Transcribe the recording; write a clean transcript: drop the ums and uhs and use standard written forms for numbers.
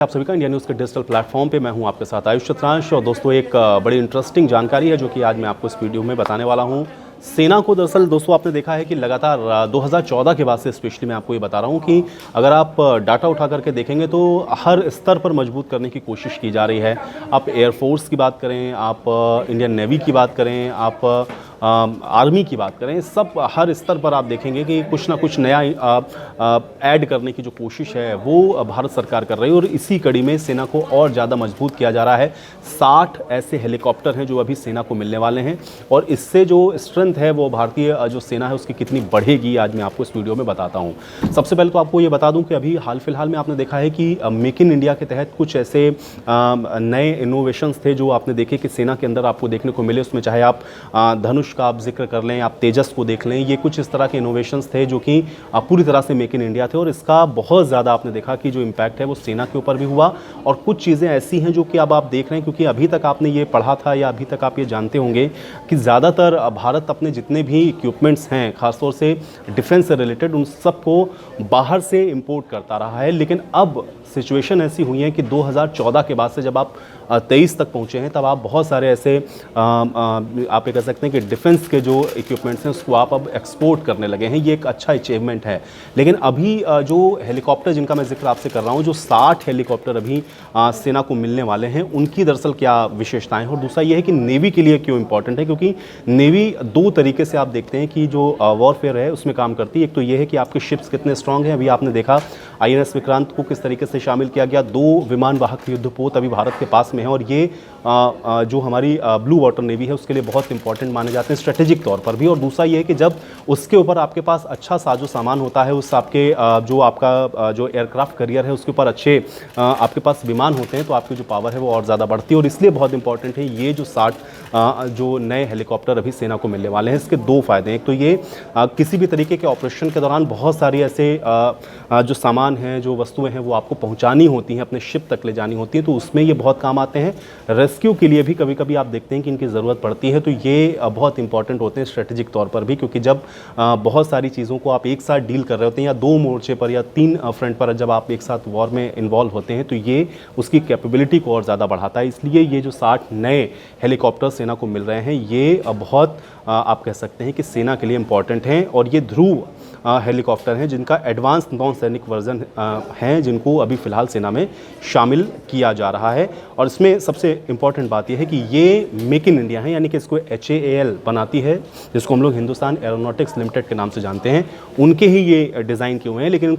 आप सभी का इंडिया न्यूज़ के डिजिटल प्लेटफॉर्म पे मैं हूं आपके साथ आयुष चतरांश। और दोस्तों एक बड़ी इंटरेस्टिंग जानकारी है जो कि आज मैं आपको इस वीडियो में बताने वाला हूं। सेना को दरअसल दोस्तों आपने देखा है कि लगातार 2014 के बाद से स्पेशली मैं आपको ये बता रहा हूं कि अगर आप डाटा उठा करके देखेंगे तो हर स्तर पर मजबूत करने की कोशिश की जा रही है। आप एयरफोर्स की बात करें, आप इंडियन नेवी की बात करें, आप आर्मी की बात करें, सब हर स्तर पर आप देखेंगे कि कुछ ना कुछ नया ऐड करने की जो कोशिश है वो भारत सरकार कर रही है। और इसी कड़ी में सेना को और ज़्यादा मजबूत किया जा रहा है। 60 ऐसे हेलीकॉप्टर हैं जो अभी सेना को मिलने वाले हैं और इससे जो स्ट्रेंथ है वो भारतीय जो सेना है उसकी कितनी बढ़ेगी आज मैं आपको इस वीडियो में बताता हूँ। सबसे पहले तो आपको ये बता दूँ कि अभी हाल फिलहाल में आपने देखा है कि मेक इन इंडिया के तहत कुछ ऐसे नए इनोवेशंस थे जो आपने देखे कि सेना के अंदर आपको देखने को मिले। उसमें चाहे आप धनुष का आप जिक्र कर लें, आप तेजस को देख लें, ये कुछ इस तरह के इनोवेशंस थे जो कि पूरी तरह से मेक इन इंडिया थे। और इसका बहुत ज़्यादा आपने देखा कि जो इम्पैक्ट है वो सेना के ऊपर भी हुआ। और कुछ चीज़ें ऐसी हैं जो कि अब आप देख रहे हैं, क्योंकि अभी तक आपने ये पढ़ा था या अभी तक आप ये जानते होंगे कि ज़्यादातर भारत अपने जितने भी इक्विपमेंट्स हैं खासतौर से डिफेंस से रिलेटेड उन सबको बाहर से इंपोर्ट करता रहा है। लेकिन अब सिचुएशन ऐसी हुई है कि 2014 के बाद से जब आप 23 तक पहुंचे हैं तब आप बहुत सारे ऐसे आप ये कह सकते हैं कि डिफेंस के जो इक्विपमेंट्स हैं उसको आप अब एक्सपोर्ट करने लगे हैं। ये एक अच्छा अचीवमेंट है। लेकिन अभी जो हेलीकॉप्टर जिनका मैं जिक्र आपसे कर रहा हूं, जो 60 हेलीकॉप्टर अभी सेना को मिलने वाले हैं, उनकी दरअसल क्या विशेषताएं हैं। और दूसरा ये है कि नेवी के लिए क्यों इंपॉर्टेंट है, क्योंकि नेवी दो तरीके से आप देखते हैं कि जो वॉरफेयर है उसमें काम करती है। एक तो ये है कि आपके शिप्स कितने स्ट्रांग हैं। अभी आपने देखा INS विक्रांत को किस तरीके से शामिल किया गया। 2 विमान वाहक युद्धपोत अभी भारत के पास में है और ये जो हमारी ब्लू वाटर नेवी है उसके लिए बहुत इंपॉर्टेंट माने जाते हैं स्ट्रेटेजिक तौर पर भी। और दूसरा ये है कि जब उसके ऊपर आपके पास अच्छा साजो सामान होता है, उस आपके जो आपका जो एयरक्राफ्ट करियर है उसके ऊपर अच्छे आपके पास विमान होते हैं तो आपकी जो पावर है वो और ज़्यादा बढ़ती है। और इसलिए बहुत इंपॉर्टेंट है ये जो 60 जो नए हेलीकॉप्टर अभी सेना को मिलने वाले हैं। इसके 2 फायदे हैं। एक तो ये किसी भी तरीके के ऑपरेशन के दौरान बहुत सारी ऐसे जो सामान हैं, जो वस्तुएं हैं वो आपको पहुंचानी होती हैं, अपने शिप तक ले जानी होती हैं, तो उसमें ये बहुत काम आते हैं। रेस्क्यू के लिए भी कभी कभी आप देखते हैं कि इनकी ज़रूरत पड़ती है, तो ये बहुत इंपॉर्टेंट होते हैं स्ट्रेटेजिक तौर पर भी, क्योंकि जब बहुत सारी चीज़ों को आप एक साथ डील कर रहे होते हैं या 2 मोर्चे पर या 3 फ्रंट पर जब आप एक साथ वॉर में इन्वॉल्व होते हैं तो ये उसकी कैपेबिलिटी को और ज़्यादा बढ़ाता है। इसलिए ये जो 60 नए हेलीकॉप्टर सेना को मिल रहे हैं ये बहुत आप कह सकते हैं कि सेना के लिए इम्पॉर्टेंट हैं। और ये ध्रुव हेलीकॉप्टर हैं जिनका एडवांस नॉन सैनिक वर्जन हैं जिनको अभी फ़िलहाल सेना में शामिल किया जा रहा है। और इसमें सबसे इम्पॉर्टेंट बात यह है कि ये मेक इन इंडिया है, यानी कि इसको HAL बनाती है, जिसको हम लोग हिंदुस्तान एरोनॉटिक्स लिमिटेड के नाम से जानते हैं। उनके ही ये डिज़ाइन किए हुए हैं, लेकिन